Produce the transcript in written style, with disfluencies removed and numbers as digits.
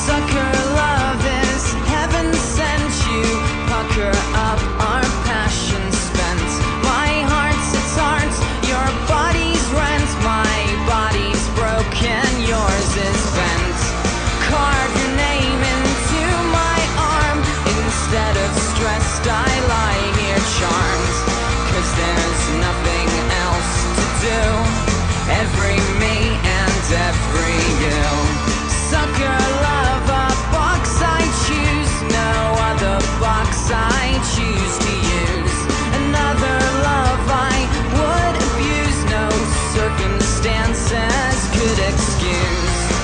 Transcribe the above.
Sucker love is heaven sent you. Pucker up our passion spent. My heart's its heart, your body's rent. My body's broken, yours is bent. Carve your name into my arm. Instead of stressed, I lie here charmed. 'Cause there's nothing else to do. Every me and every you. Sucker love, a box I choose. No other box I choose to use. Another love I would abuse. No circumstances could excuse.